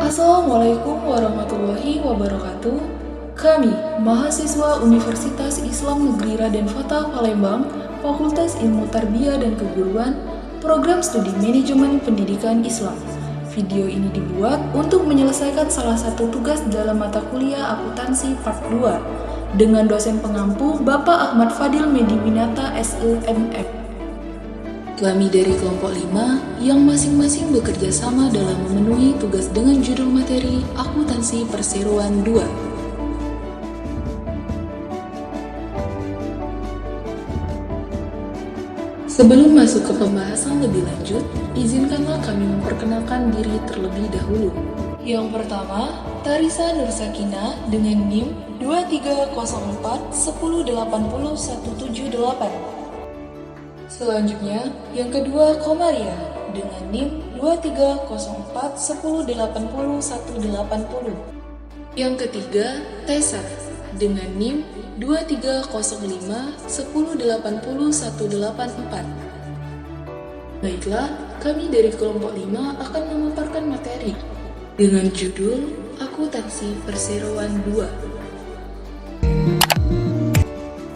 Assalamualaikum warahmatullahi wabarakatuh. Kami, mahasiswa Universitas Islam Negeri Raden Fatah Palembang, Fakultas Ilmu Tarbiyah dan Keguruan, Program Studi Manajemen Pendidikan Islam. Video ini dibuat untuk menyelesaikan salah satu tugas dalam mata kuliah akuntansi part 2 dengan dosen pengampu Bapak Ahmad Fadil Mediwinata SEMF. Kami dari kelompok 5 yang masing-masing bekerja sama dalam memenuhi tugas dengan judul materi Akuntansi Perseroan 2. Sebelum masuk ke pembahasan lebih lanjut, izinkanlah kami memperkenalkan diri terlebih dahulu. Yang pertama, Tarisa Nursakina dengan NIM 230410801778. Selanjutnya, yang kedua Komaria dengan NIM 230410801880. Yang ketiga Tessa dengan NIM 230510801884. Baiklah, kami dari kelompok 5 akan memaparkan materi dengan judul Akuntansi Perseroan 2.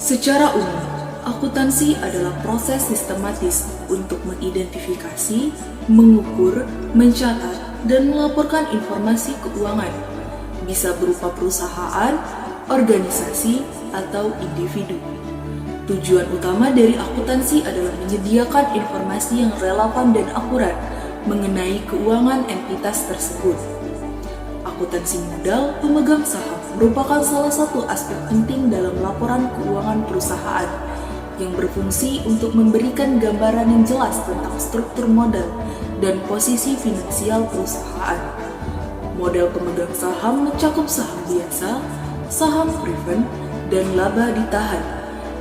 Secara umum, akuntansi adalah proses sistematis untuk mengidentifikasi, mengukur, mencatat, dan melaporkan informasi keuangan. Bisa berupa perusahaan, organisasi, atau individu. Tujuan utama dari akuntansi adalah menyediakan informasi yang relevan dan akurat mengenai keuangan entitas tersebut. Akuntansi modal pemegang saham merupakan salah satu aspek penting dalam laporan keuangan perusahaan yang berfungsi untuk memberikan gambaran yang jelas tentang struktur modal dan posisi finansial perusahaan. Modal pemegang saham mencakup saham biasa, saham preferred, dan laba ditahan,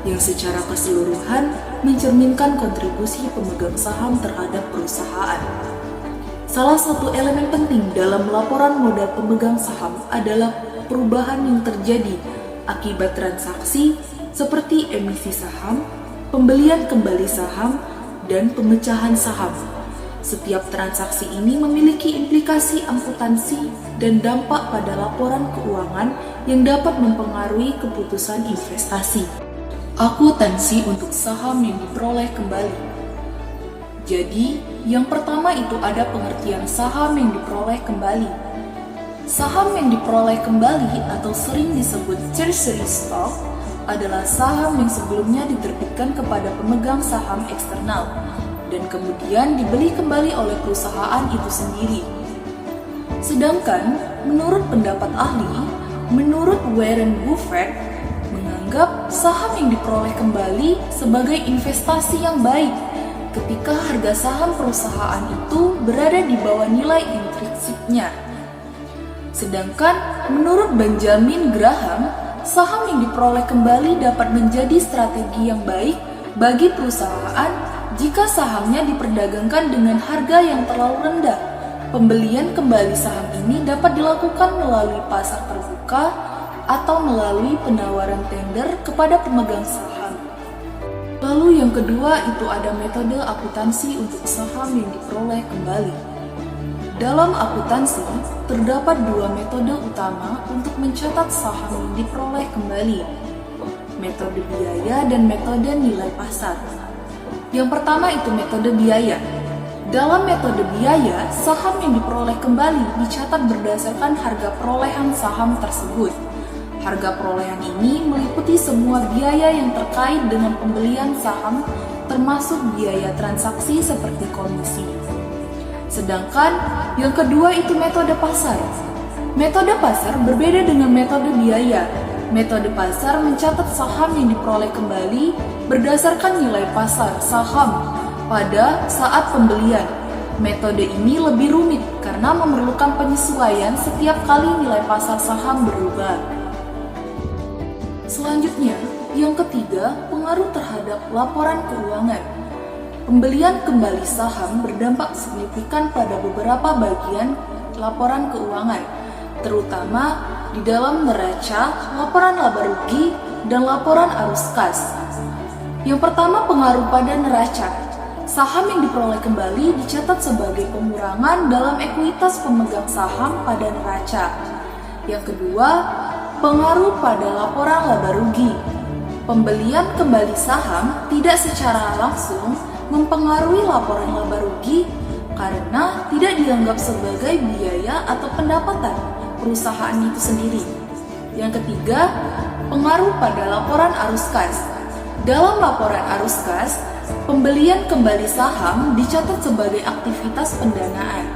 yang secara keseluruhan mencerminkan kontribusi pemegang saham terhadap perusahaan. Salah satu elemen penting dalam laporan modal pemegang saham adalah perubahan yang terjadi akibat transaksi seperti emisi saham, pembelian kembali saham, dan pemecahan saham. Setiap transaksi ini memiliki implikasi akuntansi dan dampak pada laporan keuangan yang dapat mempengaruhi keputusan investasi. Akuntansi untuk saham yang diperoleh kembali. Jadi, yang pertama itu ada pengertian saham yang diperoleh kembali. Saham yang diperoleh kembali atau sering disebut treasury stock adalah saham yang sebelumnya diterbitkan kepada pemegang saham eksternal dan kemudian dibeli kembali oleh perusahaan itu sendiri. Sedangkan, menurut pendapat ahli, menurut Warren Buffett, menganggap saham yang diperoleh kembali sebagai investasi yang baik ketika harga saham perusahaan itu berada di bawah nilai intrinsiknya. Sedangkan, menurut Benjamin Graham, saham yang diperoleh kembali dapat menjadi strategi yang baik bagi perusahaan jika sahamnya diperdagangkan dengan harga yang terlalu rendah. Pembelian kembali saham ini dapat dilakukan melalui pasar terbuka atau melalui penawaran tender kepada pemegang saham. Lalu yang kedua itu ada metode akuntansi untuk saham yang diperoleh kembali. Dalam akuntansi, terdapat dua metode utama untuk mencatat saham yang diperoleh kembali, metode biaya dan metode nilai pasar. Yang pertama itu metode biaya. Dalam metode biaya, saham yang diperoleh kembali dicatat berdasarkan harga perolehan saham tersebut. Harga perolehan ini meliputi semua biaya yang terkait dengan pembelian saham, termasuk biaya transaksi seperti komisi. Sedangkan yang kedua itu metode pasar. Metode pasar berbeda dengan metode biaya. Metode pasar mencatat saham yang diperoleh kembali berdasarkan nilai pasar saham pada saat pembelian. Metode ini lebih rumit karena memerlukan penyesuaian setiap kali nilai pasar saham berubah. Selanjutnya, yang ketiga, pengaruh terhadap laporan keuangan. Pembelian kembali saham berdampak signifikan pada beberapa bagian laporan keuangan, terutama di dalam neraca, laporan laba rugi, dan laporan arus kas. Yang pertama, pengaruh pada neraca. saham yang diperoleh kembali dicatat sebagai pengurangan dalam ekuitas pemegang saham pada neraca. Yang kedua, pengaruh pada laporan laba rugi. Pembelian kembali saham tidak secara langsung mempengaruhi laporan laba rugi karena tidak dianggap sebagai biaya atau pendapatan perusahaan itu sendiri. Yang ketiga, pengaruh pada laporan arus kas. Dalam laporan arus kas, pembelian kembali saham dicatat sebagai aktivitas pendanaan.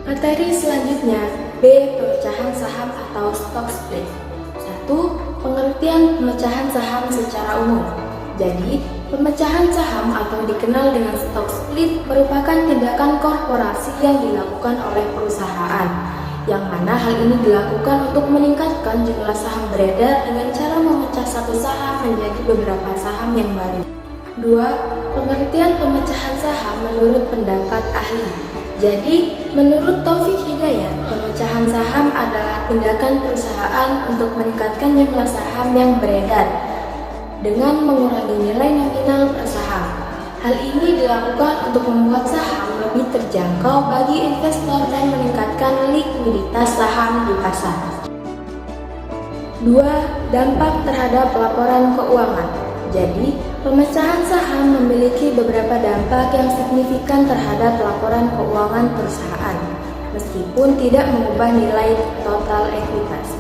Materi selanjutnya, B. Pemecahan saham atau stock split. 1. Pengertian pemecahan saham secara umum. Jadi, pemecahan saham atau dikenal dengan stock split merupakan tindakan korporasi yang dilakukan oleh perusahaan, yang mana hal ini dilakukan untuk meningkatkan jumlah saham beredar dengan cara memecah satu saham menjadi beberapa saham yang baru. 2. Pengertian pemecahan saham menurut pendapat ahli. Jadi, menurut Taufik Hidayat, pemecahan saham adalah tindakan perusahaan untuk meningkatkan jumlah saham yang beredar dengan mengurangi nilai nominal per saham. Hal ini dilakukan untuk membuat saham lebih terjangkau bagi investor dan meningkatkan likuiditas saham di pasar. 2. Dampak terhadap laporan keuangan. Jadi, pemecahan saham memiliki beberapa dampak yang signifikan terhadap laporan keuangan perusahaan, meskipun tidak mengubah nilai total ekuitas.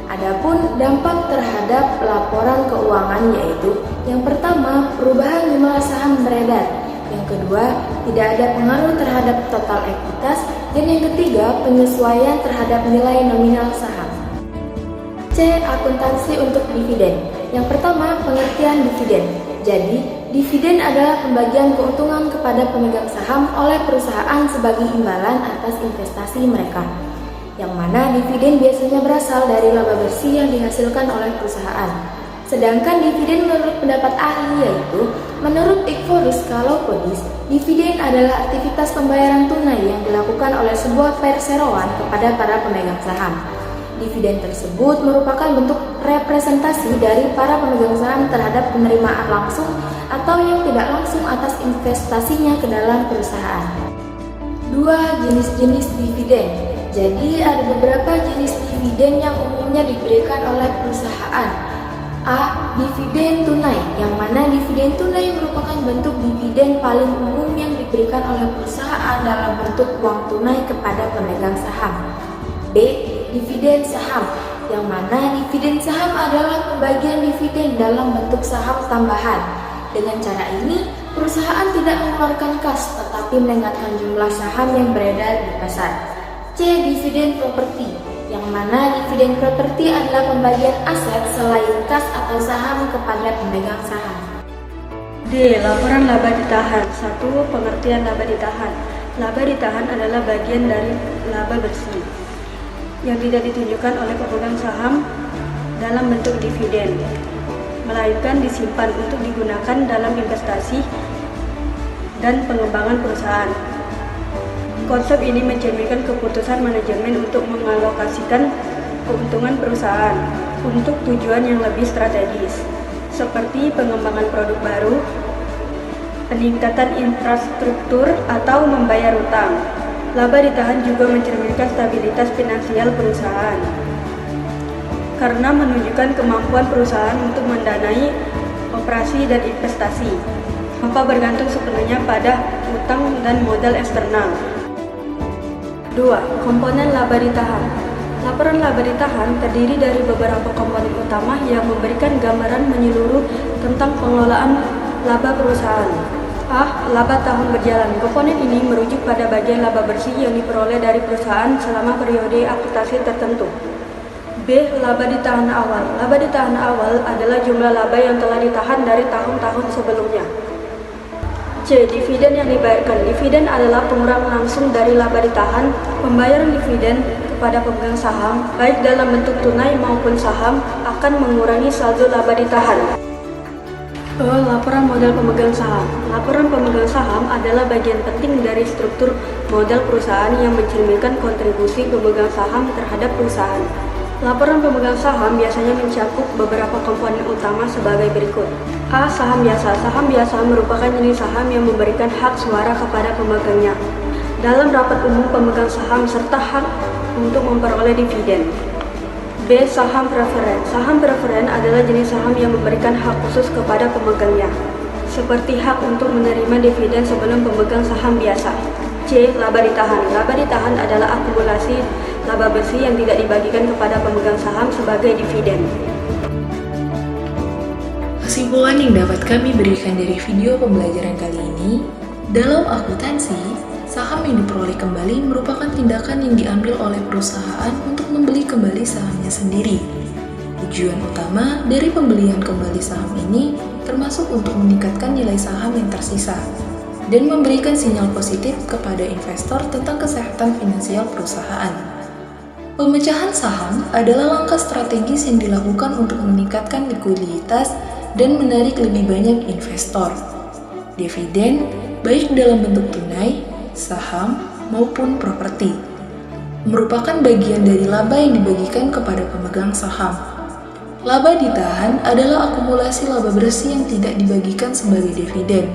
Adapun dampak terhadap laporan keuangan yaitu yang pertama, perubahan jumlah saham beredar. Yang kedua, tidak ada pengaruh terhadap total ekuitas. Dan yang ketiga, penyesuaian terhadap nilai nominal saham. C. Akuntansi untuk dividen. Yang pertama, pengertian dividen. Jadi, dividen adalah pembagian keuntungan kepada pemegang saham oleh perusahaan sebagai imbalan atas investasi mereka, yang mana dividen biasanya berasal dari laba bersih yang dihasilkan oleh perusahaan. Sedangkan dividen menurut pendapat ahli yaitu, menurut Ichthyorus Kalopodis, dividen adalah aktivitas pembayaran tunai yang dilakukan oleh sebuah perseroan kepada para pemegang saham. Dividen tersebut merupakan bentuk representasi dari para pemegang saham terhadap penerimaan langsung atau yang tidak langsung atas investasinya ke dalam perusahaan. 2. Jenis-jenis dividen. Jadi ada beberapa jenis dividen yang umumnya diberikan oleh perusahaan. A. Dividen tunai, yang mana dividen tunai merupakan bentuk dividen paling umum yang diberikan oleh perusahaan dalam bentuk uang tunai kepada pemegang saham. B. Dividen saham, yang mana dividen saham adalah pembagian dividen dalam bentuk saham tambahan. Dengan cara ini, perusahaan tidak mengeluarkan kas, tetapi meningkatkan jumlah saham yang beredar di pasar. C. Dividen properti, yang mana dividen properti adalah pembagian aset selain kas atau saham kepada pemegang saham. D. Laporan laba ditahan. 1. Pengertian laba ditahan. Laba ditahan adalah bagian dari laba bersih yang tidak ditunjukkan oleh pemegang saham dalam bentuk dividen, melainkan disimpan untuk digunakan dalam investasi dan pengembangan perusahaan. Konsep ini mencerminkan keputusan manajemen untuk mengalokasikan keuntungan perusahaan untuk tujuan yang lebih strategis, seperti pengembangan produk baru, peningkatan infrastruktur, atau membayar utang. Laba ditahan juga mencerminkan stabilitas finansial perusahaan, karena menunjukkan kemampuan perusahaan untuk mendanai operasi dan investasi tanpa bergantung sepenuhnya pada utang dan modal eksternal. 2. Komponen laba ditahan. Laporan laba ditahan terdiri dari beberapa komponen utama yang memberikan gambaran menyeluruh tentang pengelolaan laba perusahaan. A. Laba tahun berjalan. Komponen ini merujuk pada bagian laba bersih yang diperoleh dari perusahaan selama periode akuntansi tertentu. B. Laba ditahan awal. Laba ditahan awal adalah jumlah laba yang telah ditahan dari tahun-tahun sebelumnya. C. Dividen yang dibayarkan. Dividen adalah pengurangan langsung dari laba ditahan. Pembayaran dividen kepada pemegang saham, baik dalam bentuk tunai maupun saham, akan mengurangi saldo laba ditahan. Laporan modal pemegang saham. Laporan pemegang saham adalah bagian penting dari struktur modal perusahaan yang mencerminkan kontribusi pemegang saham terhadap perusahaan. Laporan pemegang saham biasanya mencakup beberapa komponen utama sebagai berikut. A. Saham biasa. Saham biasa merupakan jenis saham yang memberikan hak suara kepada pemegangnya dalam rapat umum pemegang saham serta hak untuk memperoleh dividen. B. Saham preferen. Saham preferen adalah jenis saham yang memberikan hak khusus kepada pemegangnya, seperti hak untuk menerima dividen sebelum pemegang saham biasa. C. Laba ditahan. Laba ditahan adalah akumulasi laba bersih yang tidak dibagikan kepada pemegang saham sebagai dividen. Kesimpulan yang dapat kami berikan dari video pembelajaran kali ini, dalam akuntansi, saham yang diperoleh kembali merupakan tindakan yang diambil oleh perusahaan untuk membeli kembali sahamnya sendiri. Tujuan utama dari pembelian kembali saham ini termasuk untuk meningkatkan nilai saham yang tersisa dan memberikan sinyal positif kepada investor tentang kesehatan finansial perusahaan. Pemecahan saham adalah langkah strategis yang dilakukan untuk meningkatkan likuiditas dan menarik lebih banyak investor. Dividen, baik dalam bentuk tunai, saham, maupun properti, merupakan bagian dari laba yang dibagikan kepada pemegang saham. Laba ditahan adalah akumulasi laba bersih yang tidak dibagikan sebagai dividen,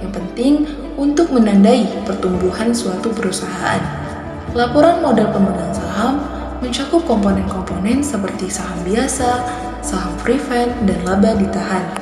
yang penting untuk menandai pertumbuhan suatu perusahaan. Laporan modal pemegang saham mencakup komponen-komponen seperti saham biasa, saham prefend, dan laba ditahan.